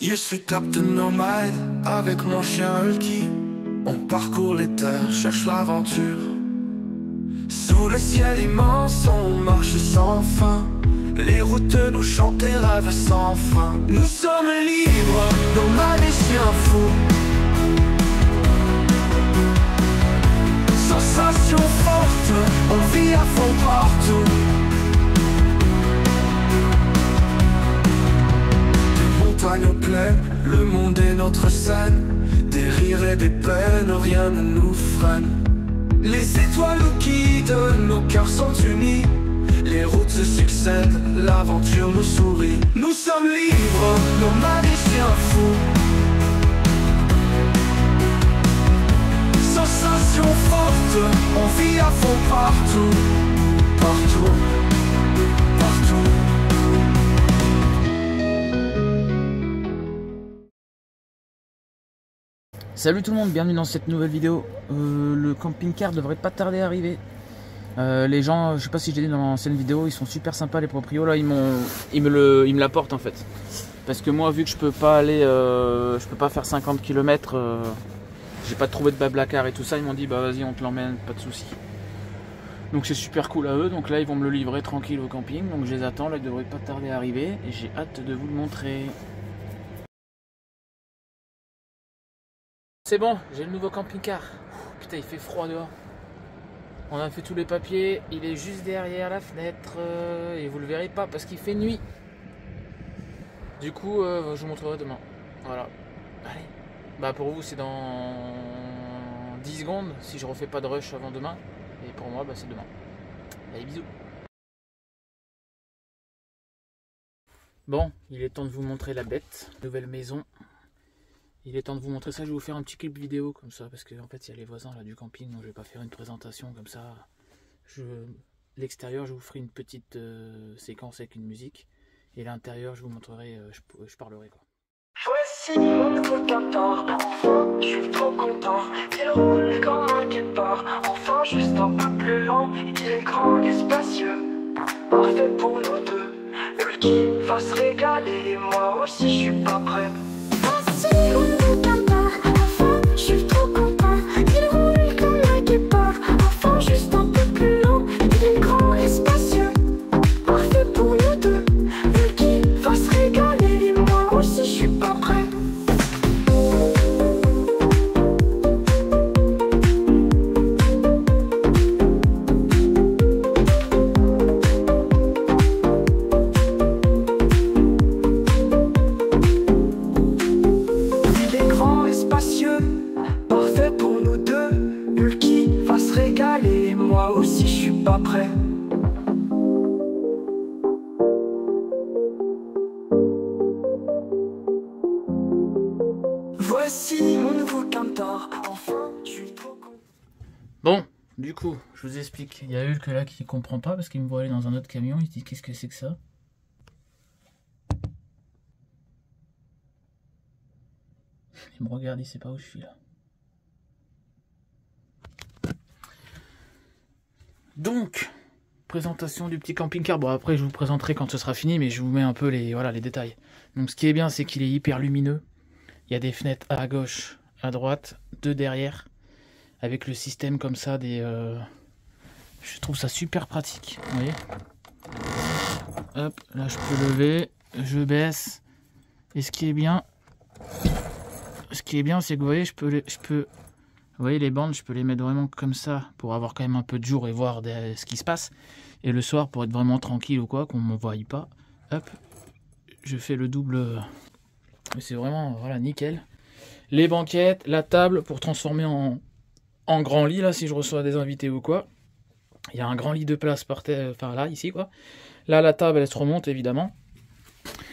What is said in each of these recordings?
Je suis captain nomade avec mon chien Hulky. On parcourt les terres, cherche l'aventure. Sous le ciel immense, on marche sans fin. Les routes nous chantent des rêves sans fin. Nous sommes libres, nomades et chiens fous. Sensation forte, on vit à fond partout. Des montagnes pleines, le monde est notre scène. Des rires et des peines, rien ne nous freine. Les étoiles nous guident, nos cœurs sont unis. Les routes se succèdent, l'aventure nous sourit. Nous sommes libres, nomades et chiens fous. Sensation forte, on vit à fond partout. Partout, partout. Salut tout le monde, bienvenue dans cette nouvelle vidéo. Le camping-car devrait pas tarder à arriver. Les gens, je sais pas si je l'ai dit dans l'ancienne vidéo, ils sont super sympas les proprios. Là ils me l'apportent en fait. Parce que moi vu que je peux pas aller, je peux pas faire 50 km, j'ai pas trouvé de Blablacar et tout ça, ils m'ont dit bah vas-y on te l'emmène, pas de soucis. Donc c'est super cool à eux, donc là ils vont me le livrer tranquille au camping. Donc je les attends, là ils devraient pas tarder à arriver et j'ai hâte de vous le montrer. C'est bon, j'ai le nouveau camping-car. Putain, il fait froid dehors. On a fait tous les papiers, il est juste derrière la fenêtre et vous le verrez pas parce qu'il fait nuit. Du coup, je vous montrerai demain. Voilà. Allez. Bah pour vous, c'est dans 10 secondes si je refais pas de rush avant demain. Et pour moi, bah c'est demain. Allez, bisous. Bon, il est temps de vous montrer la bête. Nouvelle maison. Il est temps de vous montrer ça, je vais vous faire un petit clip vidéo comme ça, parce qu'en fait il y a les voisins là du camping, donc je vais pas faire une présentation comme ça. L'extérieur je vous ferai une petite séquence avec une musique, et l'intérieur je vous montrerai, je parlerai quoi. Voici mon nouveau capteur, enfin je suis trop content. Il roule comme un guépard, enfin juste un peu plus lent. Il est grand et spacieux, parfait pour nous deux. Lui qui va se régaler, moi aussi je suis pas prêt. Moi aussi je suis pas prêt. Voici mon nouveau Cantar, enfin je suis trop content. Bon, du coup, je vous explique. Il y a Hulk là qui comprend pas parce qu'il me voit aller dans un autre camion, il se dit qu'est-ce que c'est que ça? Il me regarde, il sait pas où je suis là. Donc, présentation du petit camping-car. Bon, après, je vous présenterai quand ce sera fini, mais je vous mets un peu les détails. Donc, ce qui est bien, c'est qu'il est hyper lumineux. Il y a des fenêtres à gauche, à droite, deux derrière, avec le système comme ça, je trouve ça super pratique. Vous voyez? Hop, là, je peux lever, je baisse. Et ce qui est bien, c'est que vous voyez, je peux... Vous voyez les bandes, je peux les mettre vraiment comme ça pour avoir quand même un peu de jour et voir ce qui se passe. Et le soir, pour être vraiment tranquille ou quoi, qu'on ne me voie pas, hop, je fais le double. C'est vraiment, voilà, nickel. Les banquettes, la table pour transformer en grand lit, là, si je reçois des invités ou quoi. Il y a un grand lit de place par terre, enfin là, ici, quoi. Là, la table, elle se remonte, évidemment.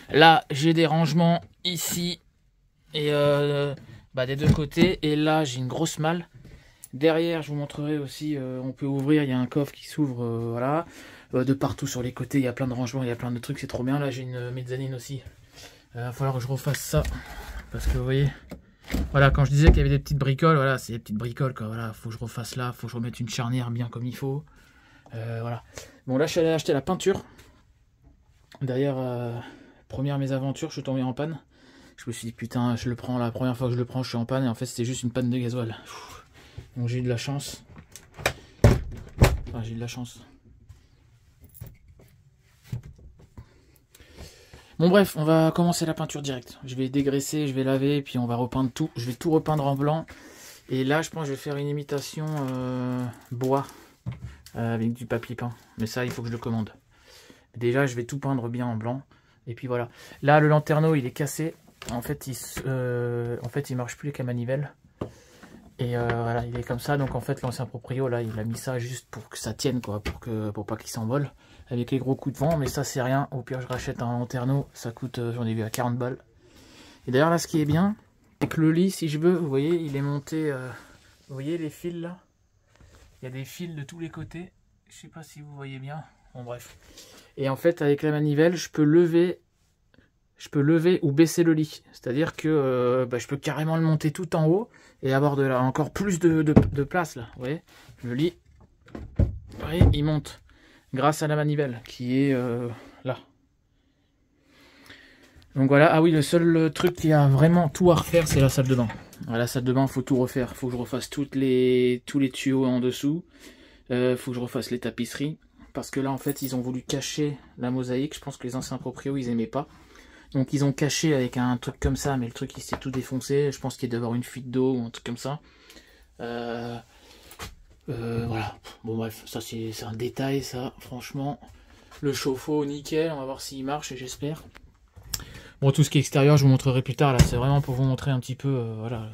Là, j'ai des rangements ici et... des deux côtés, et là j'ai une grosse malle. Derrière, je vous montrerai aussi, on peut ouvrir, il y a un coffre qui s'ouvre, voilà. De partout sur les côtés, il y a plein de rangements, il y a plein de trucs, c'est trop bien. Là j'ai une mezzanine aussi. Il va falloir que je refasse ça, parce que vous voyez, voilà, quand je disais qu'il y avait des petites bricoles, voilà, c'est des petites bricoles, quoi. Voilà, faut que je refasse là, faut que je remette une charnière bien comme il faut. Voilà. Bon, là je suis allé acheter la peinture. D'ailleurs, première mésaventures, je suis tombé en panne. Je me suis dit putain, je le prends, la première fois que je le prends je suis en panne et en fait c'était juste une panne de gasoil. Donc j'ai eu de la chance. Enfin j'ai eu de la chance. Bon bref, on va commencer la peinture directe. Je vais dégraisser, je vais laver et puis on va repeindre tout. Je vais tout repeindre en blanc. Et là je pense que je vais faire une imitation bois avec du papier peint. Mais ça il faut que je le commande. Déjà je vais tout peindre bien en blanc. Et puis voilà. Là le lanterneau il est cassé. En fait il marche plus avec la manivelle. Et voilà, il est comme ça. Donc en fait l'ancien proprio là il a mis ça juste pour que ça tienne quoi. Pour pas qu'il s'envole. Avec les gros coups de vent. Mais ça c'est rien. Au pire je rachète un lanterneau. Ça coûte, j'en ai vu à 40 balles. Et d'ailleurs là ce qui est bien, c'est que le lit si je veux, vous voyez il est monté. Vous voyez les fils là. Il y a des fils de tous les côtés. Je sais pas si vous voyez bien. Bon bref. Et en fait avec la manivelle je peux lever ou baisser le lit. C'est-à-dire que je peux carrément le monter tout en haut et avoir encore plus de place là. Vous voyez, le lit, vous voyez, il monte grâce à la manivelle qui est là. Donc voilà. Ah oui, le seul truc qui a vraiment tout à refaire, c'est la salle de bain. La salle de bain, faut tout refaire. Faut que je refasse tous les tuyaux en dessous. Faut que je refasse les tapisseries. Parce que là, en fait, ils ont voulu cacher la mosaïque. Je pense que les anciens proprios, ils aimaient pas. Donc ils ont caché avec un truc comme ça, mais le truc il s'est tout défoncé. Je pense qu'il doit y avoir une fuite d'eau ou un truc comme ça. Voilà. Bon bref, ça c'est un détail ça, franchement. Le chauffe-eau nickel, on va voir s'il marche, j'espère. Bon, tout ce qui est extérieur, je vous montrerai plus tard. Là, c'est vraiment pour vous montrer un petit peu, voilà.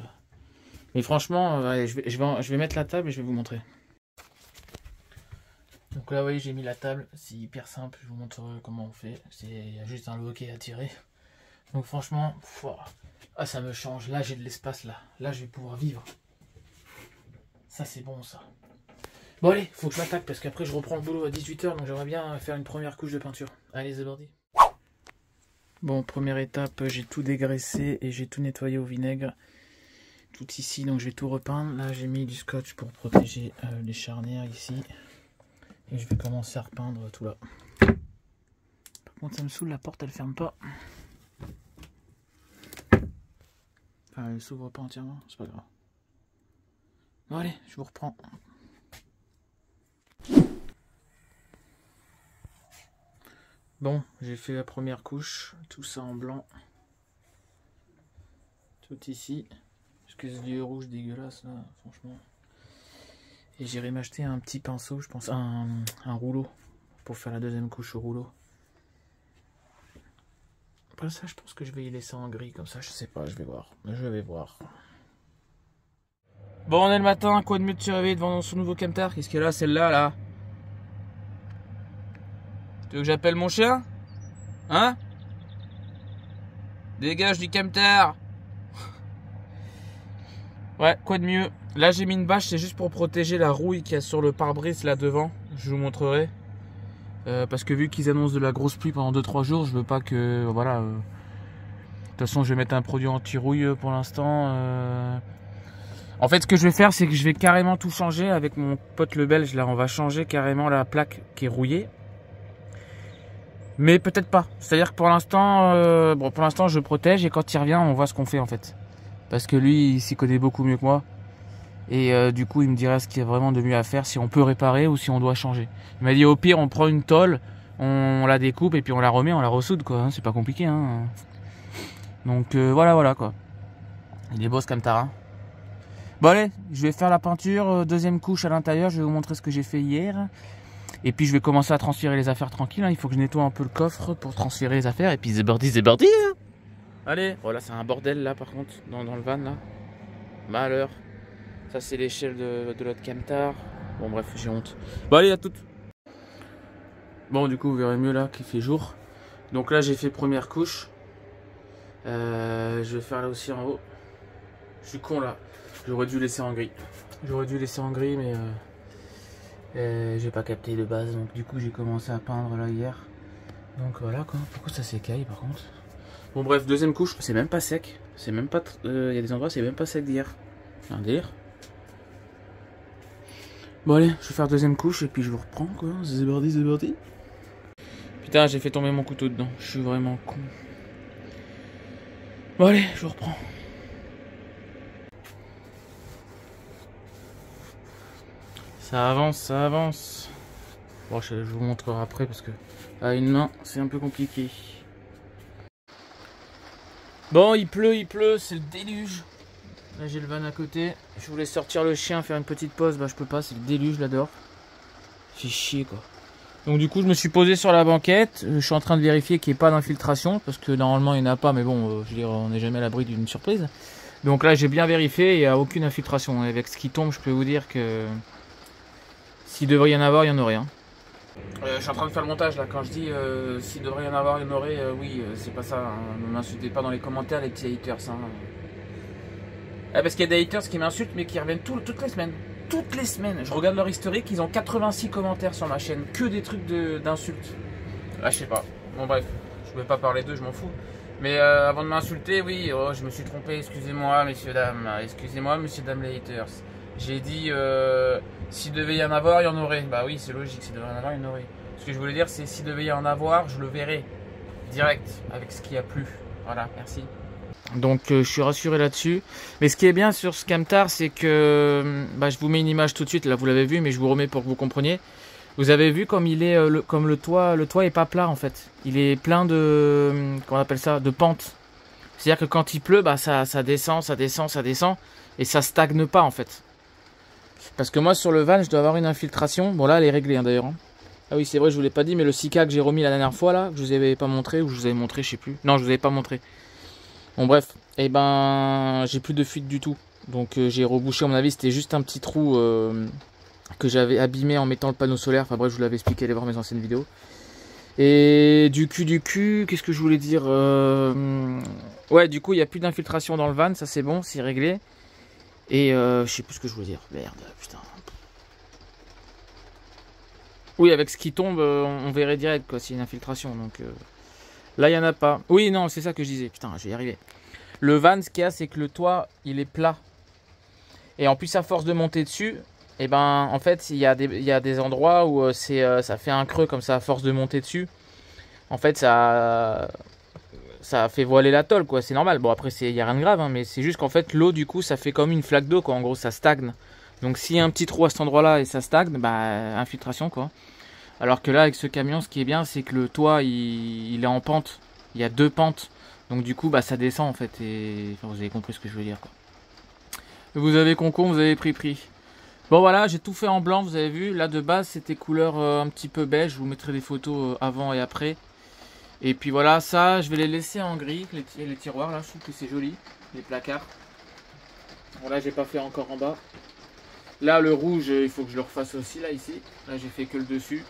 Mais franchement, je vais mettre la table et je vais vous montrer. Donc là, vous voyez, j'ai mis la table. C'est hyper simple. Je vous montrerai comment on fait. Il y a juste un loquet à tirer. Donc franchement, ah, ça me change. Là, j'ai de l'espace là. Là, je vais pouvoir vivre. Ça, c'est bon ça. Bon allez, faut que je m'attaque parce qu'après je reprends le boulot à 18 h. Donc j'aimerais bien faire une première couche de peinture. Allez, c'est parti. Bon, première étape, j'ai tout dégraissé et j'ai tout nettoyé au vinaigre. Tout ici, donc je vais tout repeindre. Là, j'ai mis du scotch pour protéger les charnières ici. Et je vais commencer à repeindre tout là. Par contre, ça me saoule, la porte elle ferme pas. Enfin, elle s'ouvre pas entièrement, c'est pas grave. Bon, allez, je vous reprends. Bon, j'ai fait la première couche, tout ça en blanc. Tout ici. Parce que ce vieux rouge dégueulasse là, franchement. Et j'irai m'acheter un petit pinceau, je pense, un rouleau. Pour faire la deuxième couche au rouleau. Après ça, je pense que je vais y laisser en gris comme ça, je sais pas, je vais voir. Je vais voir. Bon, on est le matin, quoi de mieux de se réveiller devant son nouveau camtar? Qu'est-ce qu'il y a là, celle-là, là? Tu veux que j'appelle mon chien? Hein? Dégage du camtar! Ouais, quoi de mieux? Là, j'ai mis une bâche, c'est juste pour protéger la rouille qu'il y a sur le pare-brise là devant. Je vous montrerai. Parce que vu qu'ils annoncent de la grosse pluie pendant 2-3 jours, je veux pas que... Voilà. De toute façon, je vais mettre un produit anti-rouille pour l'instant. En fait, ce que je vais faire, c'est que je vais carrément tout changer avec mon pote le belge. Là, on va changer carrément la plaque qui est rouillée. Mais peut-être pas. C'est-à-dire que pour l'instant, pour l'instant, je protège et quand il revient, on voit ce qu'on fait en fait. Parce que lui, il s'y connaît beaucoup mieux que moi. Et du coup, il me dira ce qu'il y a vraiment de mieux à faire, si on peut réparer ou si on doit changer. Il m'a dit au pire, on prend une tôle, on la découpe et puis on la remet, on la ressoude quoi. Hein, c'est pas compliqué. Hein. Donc voilà quoi. Il est beau ce camtar. Hein. Bon allez, je vais faire la peinture, deuxième couche à l'intérieur. Je vais vous montrer ce que j'ai fait hier. Et puis je vais commencer à transférer les affaires tranquilles. Hein. Il faut que je nettoie un peu le coffre pour transférer les affaires. Et puis c'est parti, c'est parti. Hein. Allez, voilà, c'est un bordel là par contre, dans le van là. Malheur. Ça c'est l'échelle de l'autre camtar. Bon bref, j'ai honte. Bon allez, à toutes. Bon du coup vous verrez mieux là qu'il fait jour. Donc là j'ai fait première couche. Je vais faire là aussi en haut. Je suis con là. J'aurais dû laisser en gris. J'aurais dû laisser en gris mais j'ai pas capté de base. Donc du coup j'ai commencé à peindre là hier. Donc voilà quoi. Pourquoi ça s'écaille par contre? Bon bref, deuxième couche. C'est même pas sec. C'est même pas... Il y a des endroits c'est même pas sec d'hier. C'est un délire. Bon allez, je vais faire deuxième couche et puis je vous reprends quoi. C'est parti, c'est parti. Putain, j'ai fait tomber mon couteau dedans. Je suis vraiment con. Bon allez, je reprends. Ça avance, ça avance. Bon, je vous montrerai après parce que à une main, c'est un peu compliqué. Bon, il pleut, c'est le déluge. Là, j'ai le van à côté. Je voulais sortir le chien, faire une petite pause. Bah, je peux pas, c'est le déluge là dehors. Fait chier quoi. Donc, du coup, je me suis posé sur la banquette. Je suis en train de vérifier qu'il n'y ait pas d'infiltration parce que normalement, il n'y en a pas. Mais bon, je veux dire, on n'est jamais à l'abri d'une surprise. Donc là, j'ai bien vérifié. Il n'y a aucune infiltration. Et avec ce qui tombe, je peux vous dire que s'il devrait y en avoir, il y en aurait. Hein. Je suis en train de faire le montage là. Quand je dis s'il devrait y en avoir, il y en aurait, oui, c'est pas ça. Hein. Ne m'insultez pas dans les commentaires, les petits haters. Hein. Parce qu'il y a des haters qui m'insultent, mais qui reviennent toutes les semaines. Toutes les semaines. Je regarde leur historique, ils ont 86 commentaires sur ma chaîne. Que des trucs d'insultes. Là, je sais pas. Bon, bref, je ne vais pas parler d'eux, je m'en fous. Mais avant de m'insulter, oui, oh, je me suis trompé. Excusez-moi, messieurs, dames. Excusez-moi, messieurs, dames, les haters. J'ai dit, s'il devait y en avoir, il y en aurait. Bah oui, c'est logique, s'il devait y en avoir, il y en aurait. Ce que je voulais dire, c'est s'il devait y en avoir, je le verrai. Direct, avec ce qui a plu. Voilà, merci. Donc je suis rassuré là-dessus. Mais ce qui est bien sur ce camtar, c'est que bah, je vous mets une image tout de suite. Là, vous l'avez vu, mais je vous remets pour que vous compreniez. Vous avez vu comme il est, comme le toit est pas plat en fait. Il est plein de, comment on appelle ça, de pentes. C'est-à-dire que quand il pleut, bah ça descend, ça descend, ça descend, et ça stagne pas en fait. Parce que moi sur le van, je dois avoir une infiltration. Bon là, elle est réglée hein, d'ailleurs. Hein. Ah oui, c'est vrai, je vous l'ai pas dit, mais le Sika que j'ai remis la dernière fois là, que je vous avais pas montré, ou je vous avais montré, je sais plus. Non, je vous avais pas montré. Bon bref, et ben j'ai plus de fuite du tout. Donc j'ai rebouché, à mon avis c'était juste un petit trou que j'avais abîmé en mettant le panneau solaire. Enfin bref, je vous l'avais expliqué, allez voir mes anciennes vidéos. Et du cul, qu'est-ce que je voulais dire ouais, du coup il n'y a plus d'infiltration dans le van, ça c'est bon, c'est réglé. Et je sais plus ce que je voulais dire, merde, putain. Oui, avec ce qui tombe, on verrait direct quoi, s'il y a une infiltration, donc... Là, il n'y en a pas. Oui, non, c'est ça que je disais. Putain, je vais y arriver. Le van, ce qu'il y a, c'est que le toit, il est plat. Et en plus, à force de monter dessus, et ben, en fait, il y a des endroits où ça fait un creux comme ça, à force de monter dessus. En fait, ça fait voiler la tôle, quoi. C'est normal. Bon, après, il n'y a rien de grave, hein, mais c'est juste qu'en fait, l'eau, du coup, ça fait comme une flaque d'eau, quoi. En gros, ça stagne. Donc, s'il y a un petit trou à cet endroit-là et ça stagne, bah, infiltration, quoi. Alors que là, avec ce camion, ce qui est bien, c'est que le toit, il est en pente. Il y a 2 pentes. Donc du coup, bah, ça descend en fait. Et enfin, vous avez compris ce que je veux dire, quoi. Vous avez concombre, vous avez pris. Bon voilà, j'ai tout fait en blanc, vous avez vu. Là, de base, c'était couleur un petit peu beige. Je vous mettrai des photos avant et après. Et puis voilà, ça, je vais les laisser en gris. Les tiroirs, là, je trouve que c'est joli. Les placards. Bon, là, j'ai pas fait encore en bas. Là, le rouge, il faut que je le refasse aussi, là, ici. Là, j'ai fait que le dessus.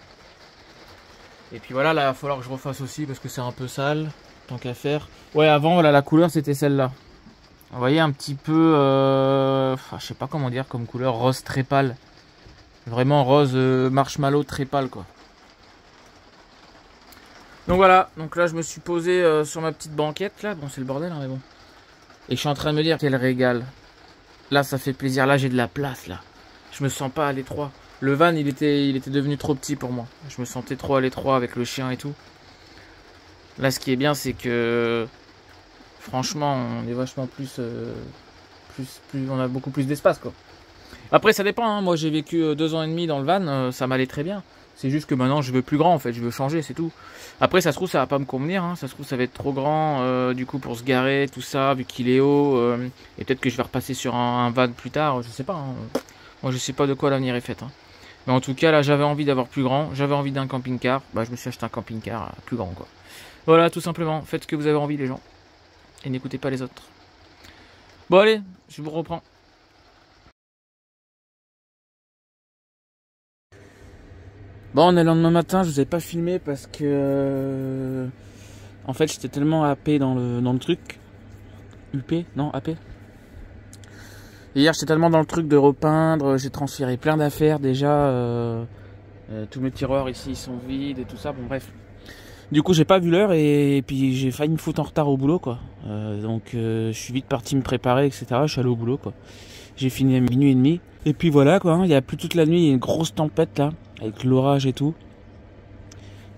Et puis voilà, là il va falloir que je refasse aussi parce que c'est un peu sale, tant qu'à faire. Ouais, avant, voilà, la couleur c'était celle-là. Vous voyez, un petit peu, je sais pas comment dire, comme couleur rose très pâle. Vraiment rose marshmallow très pâle, quoi. Donc voilà, donc là je me suis posé sur ma petite banquette, là. Bon, c'est le bordel, hein, mais bon. Et je suis en train de me dire, quel régal. Là, ça fait plaisir. Là, j'ai de la place, là. Je me sens pas à l'étroit. Le van, il était devenu trop petit pour moi. Je me sentais trop à l'étroit avec le chien et tout. Là, ce qui est bien, c'est que... Franchement, on est vachement plus... on a beaucoup plus d'espace, quoi. Après, ça dépend. Hein. Moi, j'ai vécu 2 ans et demi dans le van. Ça m'allait très bien. C'est juste que maintenant, je veux plus grand, en fait. Je veux changer, c'est tout. Après, ça se trouve, ça va pas me convenir. Hein. Ça se trouve, ça va être trop grand, du coup, pour se garer, tout ça, vu qu'il est haut. Et peut-être que je vais repasser sur un van plus tard. Je sais pas. Hein. Moi, je sais pas de quoi l'avenir est fait. Hein. Mais en tout cas, là, j'avais envie d'avoir plus grand. J'avais envie d'un camping-car. Bah, je me suis acheté un camping-car plus grand, quoi. Voilà, tout simplement. Faites ce que vous avez envie, les gens. Et n'écoutez pas les autres. Bon, allez, je vous reprends. Bon, on est le lendemain matin. Je vous ai pas filmé parce que... En fait, j'étais tellement happé dans le truc. UP? Non, AP? Hier, j'étais tellement dans le truc de repeindre, j'ai transféré plein d'affaires déjà. Tous mes tiroirs ici ils sont vides et tout ça. Bon, bref. Du coup, j'ai pas vu l'heure et puis j'ai failli me foutre en retard au boulot, quoi. Donc, je suis vite parti me préparer, etc. Je suis allé au boulot, quoi. J'ai fini à minuit et demi. Et puis voilà, quoi. Il y a plus toute la nuit, il y a une grosse tempête là, avec l'orage et tout.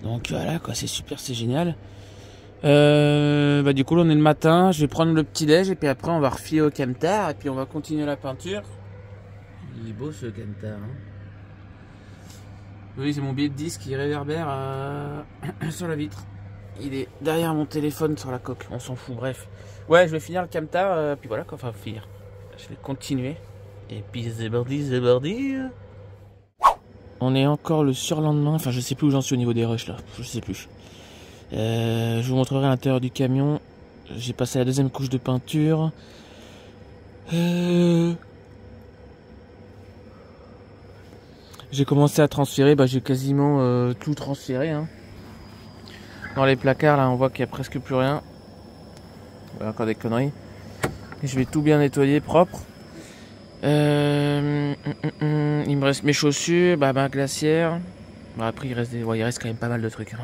Donc voilà, quoi. C'est super, c'est génial. Du coup là on est le matin, je vais prendre le petit déj et puis après on va refiler au camtar et puis on va continuer la peinture. Il est beau ce camtar hein. Oui c'est mon billet de 10 qui réverbère sur la vitre. Il est derrière mon téléphone sur la coque, on s'en fout, bref. Ouais je vais finir le camtar, puis voilà quoi, enfin finir. Je vais continuer. Et puis c'est parti. On est encore le surlendemain, enfin je sais plus où j'en suis au niveau des rushs là, je sais plus. Je vous montrerai l'intérieur du camion. J'ai passé la deuxième couche de peinture. J'ai commencé à transférer, j'ai quasiment tout transféré hein. Dans les placards là on voit qu'il n'y a presque plus rien. Ouais, encore des conneries. Je vais tout bien nettoyer propre. Il me reste mes chaussures, ma glacière. Après il reste quand même pas mal de trucs hein.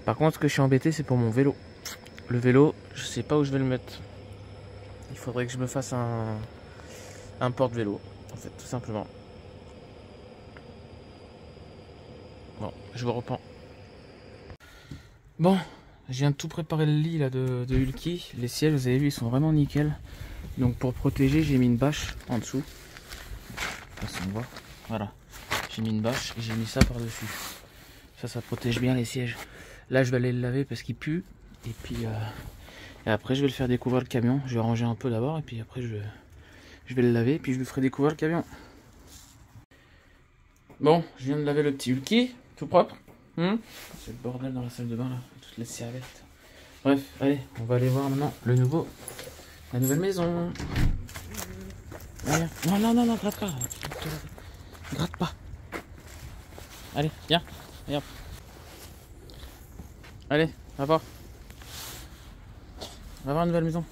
Par contre ce que je suis embêté c'est pour mon vélo. Le vélo je sais pas où je vais le mettre. Il faudrait que je me fasse un porte-vélo en fait tout simplement. Bon je vous reprends. Bon je viens de tout préparer le lit là de Hulky. Les sièges vous avez vu ils sont vraiment nickel. Donc pour protéger j'ai mis une bâche en dessous. Je sais pas si on voit. Voilà. J'ai mis une bâche et j'ai mis ça par dessus. Ça protège bien les sièges. Là je vais aller le laver parce qu'il pue. Et puis et après je vais le faire découvrir le camion. Je vais ranger un peu d'abord et puis après je vais le laver et puis je lui ferai découvrir le camion. Bon, je viens de laver le petit Hulky, tout propre. C'est le bordel dans la salle de bain là, toutes les serviettes. Bref, allez, on va aller voir maintenant la nouvelle maison. Allez. Non, gratte pas. Gratte pas. Allez, viens, regarde. Allez, va voir. On va voir la nouvelle maison.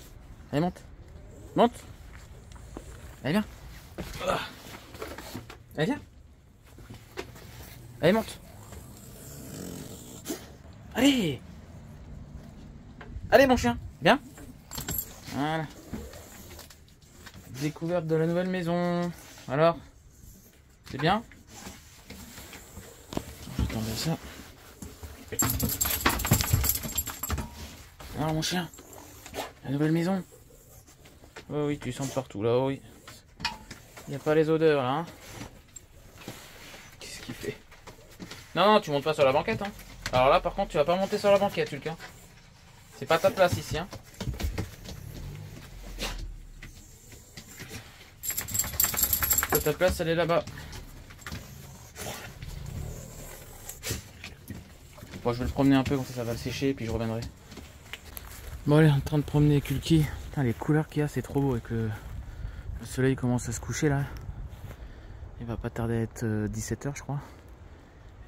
Allez, monte. Monte. Allez, viens. Allez, viens. Allez, monte. Allez. Allez, mon chien. Viens. Voilà. Découverte de la nouvelle maison. Alors, c'est bien? Je vais tomber ça. Alors, mon chien. La nouvelle maison. Oh oui, tu sens partout là, oh oui. Il n'y a pas les odeurs là. Hein. Qu'est-ce qu'il fait? Non, tu montes pas sur la banquette. Hein. Alors là, par contre, tu vas pas monter sur la banquette, Hulk. C'est pas ta place ici. Hein. Ta place, elle est là-bas. Bon, je vais le promener un peu, comme ça va le sécher et puis je reviendrai. Bon, allez, en train de promener avec Hulky. Les couleurs qu'il y a, c'est trop beau. Avec le soleil commence à se coucher là. Il va pas tarder à être 17 h, je crois.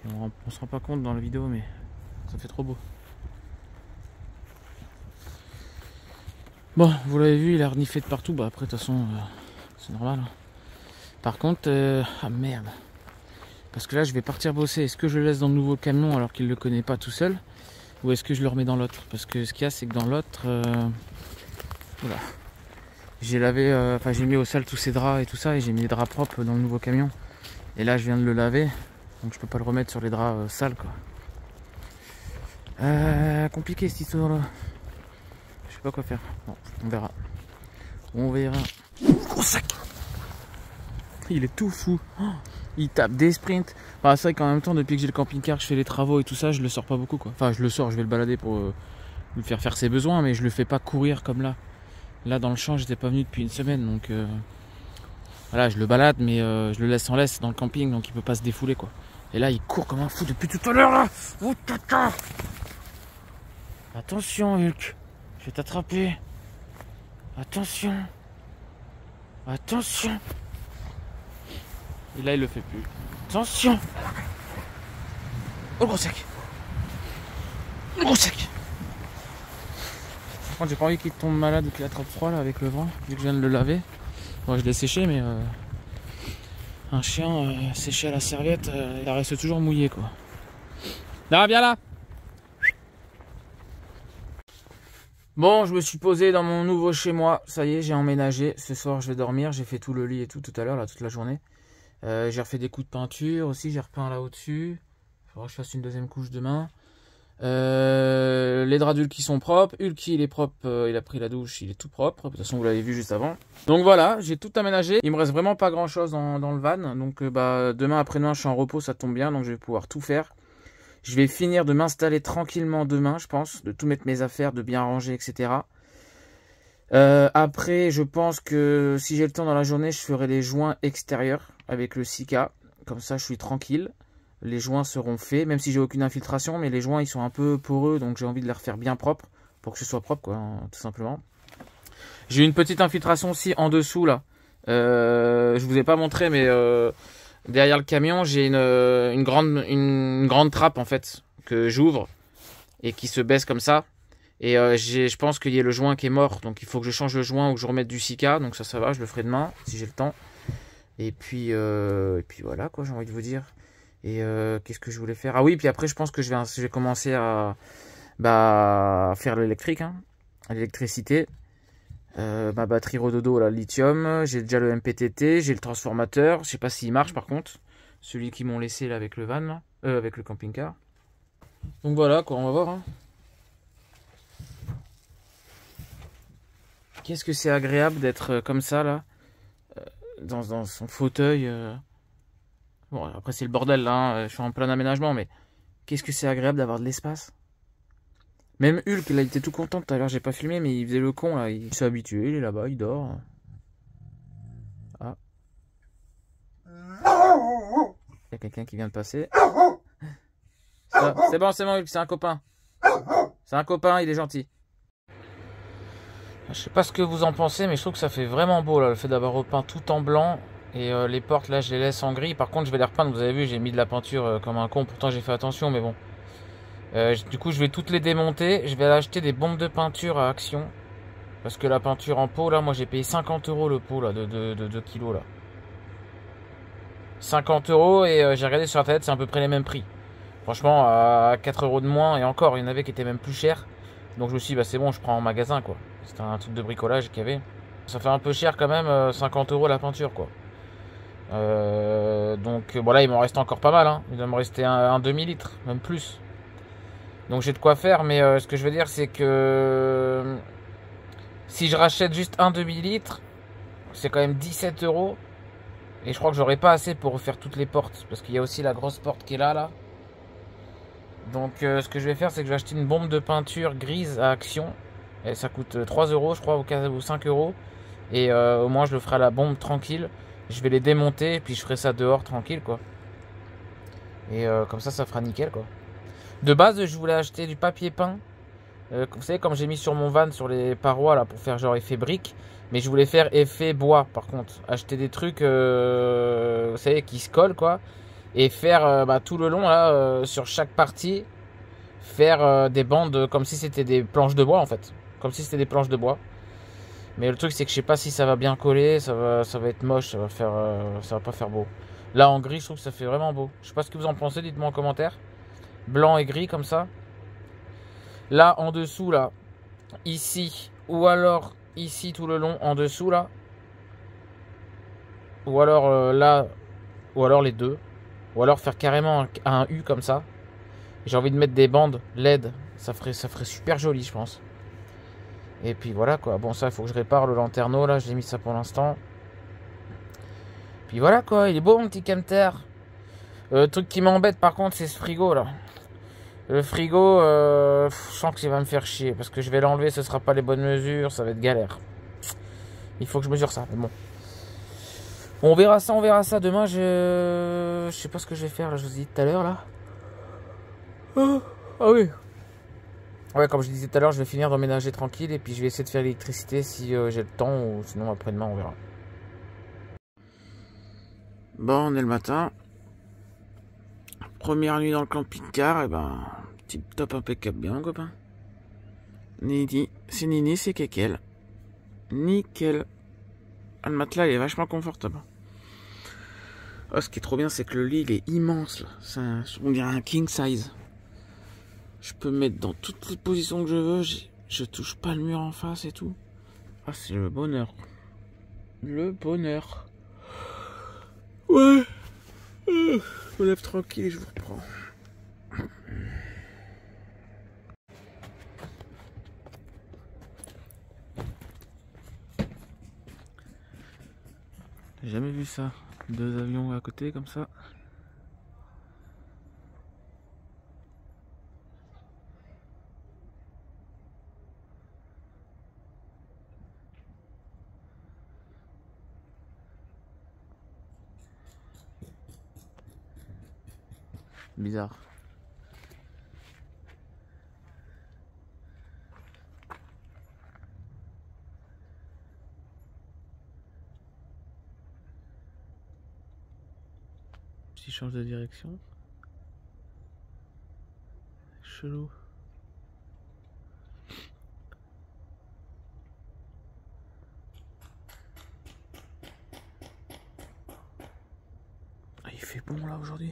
Et on se rend pas compte dans la vidéo, mais ça fait trop beau. Bon, vous l'avez vu, il a reniflé de partout. Après, de toute façon, c'est normal. Hein. Par contre, ah merde. Parce que là, je vais partir bosser. Est-ce que je le laisse dans le nouveau camion alors qu'il ne le connaît pas tout seul? Ou est-ce que je le remets dans l'autre? Parce que ce qu'il y a, c'est que dans l'autre... Voilà. J'ai lavé... j'ai mis au sale tous ces draps et tout ça. Et j'ai mis les draps propres dans le nouveau camion. Et là, je viens de le laver. Donc, je peux pas le remettre sur les draps sales, quoi. Compliqué, cette histoire-là. Je sais pas quoi faire. Bon, on verra. On verra. Gros sac! Il est tout fou. Oh, il tape des sprints. C'est vrai qu'en même temps, depuis que j'ai le camping-car, je fais les travaux et tout ça, je le sors pas beaucoup quoi. Enfin, je le sors, je vais le balader pour lui faire ses besoins, mais je le fais pas courir comme là. Là, dans le champ, j'étais pas venu depuis une semaine, donc voilà, je le balade, mais je le laisse en laisse dans le camping, donc il peut pas se défouler quoi. Et là, il court comme un fou depuis tout à l'heure là. Oh, tata. Attention, Hulk, je vais t'attraper. Attention. Attention. Et là il le fait plus. Attention. Oh le gros sac. Le gros sac. Par contre j'ai pas envie qu'il tombe malade ou qu'il attrape froid là avec le vent. Vu que je viens de le laver. Bon je l'ai séché mais un chien séché à la serviette il reste toujours mouillé quoi. Là viens là. Bon je me suis posé dans mon nouveau chez moi. Ça y est j'ai emménagé. Ce soir je vais dormir. J'ai fait tout le lit et tout à l'heure là toute la journée. J'ai refait des coups de peinture aussi, j'ai repeint là au-dessus. Il faudra que je fasse une deuxième couche demain. Les draps d'Hulk qui sont propres. Hulky il est propre, il a pris la douche, il est tout propre. De toute façon vous l'avez vu juste avant. Donc voilà, j'ai tout aménagé. Il me reste vraiment pas grand chose dans le van. Donc demain après-demain je suis en repos, ça tombe bien. Donc je vais pouvoir tout faire. Je vais finir de m'installer tranquillement demain, je pense. De tout mettre mes affaires, de bien ranger, etc. Après je pense que si j'ai le temps dans la journée, je ferai les joints extérieurs avec le Sika. Comme ça je suis tranquille. Les joints seront faits, même si j'ai aucune infiltration, mais les joints ils sont un peu poreux, donc j'ai envie de les refaire bien propres, pour que ce soit propre quoi, hein, tout simplement. J'ai une petite infiltration aussi en dessous là, je vous ai pas montré, mais derrière le camion j'ai une grande trappe en fait, que j'ouvre, et qui se baisse comme ça, et je pense qu'il y a le joint qui est mort, donc il faut que je change le joint ou que je remette du Sika, donc ça va, je le ferai demain, si j'ai le temps. Et puis voilà quoi, j'ai envie de vous dire. Et qu'est-ce que je voulais faire? Ah oui, puis après je pense que je vais commencer à faire l'électrique, hein, l'électricité. Ma batterie Rododo, là, lithium. J'ai déjà le MPTT, j'ai le transformateur. Je sais pas s'il marche par contre. Celui qu'ils m'ont laissé là avec le van, là. Avec le camping-car. Donc voilà quoi, on va voir. Hein. Qu'est-ce que c'est agréable d'être comme ça là, dans son fauteuil. Bon, après c'est le bordel là, hein. Je suis en plein aménagement, mais qu'est-ce que c'est agréable d'avoir de l'espace. Même Hulk, là, il était tout content tout à l'heure, j'ai pas filmé, mais il faisait le con là, il s'est habitué, il est là-bas, il dort. Ah. Il y a quelqu'un qui vient de passer. C'est bon Hulk, c'est un copain. C'est un copain, il est gentil. Je sais pas ce que vous en pensez, mais je trouve que ça fait vraiment beau là, le fait d'avoir repeint tout en blanc. Et les portes là je les laisse en gris. Par contre je vais les repeindre, vous avez vu j'ai mis de la peinture comme un con. Pourtant j'ai fait attention mais bon. Du coup je vais toutes les démonter. Je vais aller acheter des bombes de peinture à Action. Parce que la peinture en pot là, moi j'ai payé 50 € le pot là de 2 kilos là. 50 € et j'ai regardé sur internet, c'est à peu près les mêmes prix. Franchement à 4 € de moins, et encore il y en avait qui étaient même plus chers. Donc je me suis dit bah c'est bon, je prends en magasin quoi. C'était un truc de bricolage qu'il y avait. Ça fait un peu cher quand même, 50 € la peinture quoi. Donc bon là il m'en reste encore pas mal, hein. Il doit me rester un demi-litre, même plus. Donc j'ai de quoi faire, mais ce que je veux dire c'est que si je rachète juste un demi-litre, c'est quand même 17 €. Et je crois que j'aurai pas assez pour refaire toutes les portes, parce qu'il y a aussi la grosse porte qui est là. Donc ce que je vais faire c'est que je vais acheter une bombe de peinture grise à Action. Et ça coûte 3 € je crois, ou 5 €. Et au moins je le ferai à la bombe tranquille. Je vais les démonter, puis je ferai ça dehors tranquille quoi. Et comme ça fera nickel quoi. De base je voulais acheter du papier peint. Vous savez comme j'ai mis sur mon van sur les parois là pour faire genre effet brique. Mais je voulais faire effet bois par contre. Acheter des trucs vous savez qui se collent quoi. Et faire tout le long là sur chaque partie. Faire des bandes comme si c'était des planches de bois en fait. Comme si c'était des planches de bois. Mais le truc c'est que je sais pas si ça va bien coller, ça va être moche, ça va pas faire beau. Là en gris je trouve que ça fait vraiment beau. Je sais pas ce que vous en pensez, dites-moi en commentaire. Blanc et gris comme ça. Là en dessous là, ici, ou alors ici tout le long en dessous là. Ou alors là, ou alors les deux. Ou alors faire carrément un U comme ça. J'ai envie de mettre des bandes LED, ça ferait super joli je pense. Et puis voilà quoi, bon ça il faut que je répare le lanterneau là, j'ai mis ça pour l'instant. Puis voilà quoi, il est beau mon petit camter. Le truc qui m'embête par contre c'est ce frigo là. Le frigo, je sens que ça va me faire chier. Parce que je vais l'enlever, ce sera pas les bonnes mesures, ça va être galère. Il faut que je mesure ça, mais bon. On verra ça demain, je sais pas ce que je vais faire là, je vous ai dit tout à l'heure là. Ah oui. Ouais, comme je disais tout à l'heure, je vais finir d'emménager tranquille et puis je vais essayer de faire l'électricité si j'ai le temps ou sinon après-demain on verra. Bon, on est le matin. Première nuit dans le camping-car, et tip top impeccable bien, copain. Nini, c'est Nini, c'est Kekel. Nickel. Ah, le matelas, il est vachement confortable. Oh, ce qui est trop bien, c'est que le lit, il est immense, là. On dirait un king size. Je peux me mettre dans toutes les positions que je veux. Je touche pas le mur en face et tout. Ah, c'est le bonheur. Le bonheur. Ouais. Je me lève tranquille et je vous reprends. J'ai jamais vu ça. 2 avions à côté comme ça. Bizarre. Petit change de direction. Chelou. Ah, il fait bon là aujourd'hui.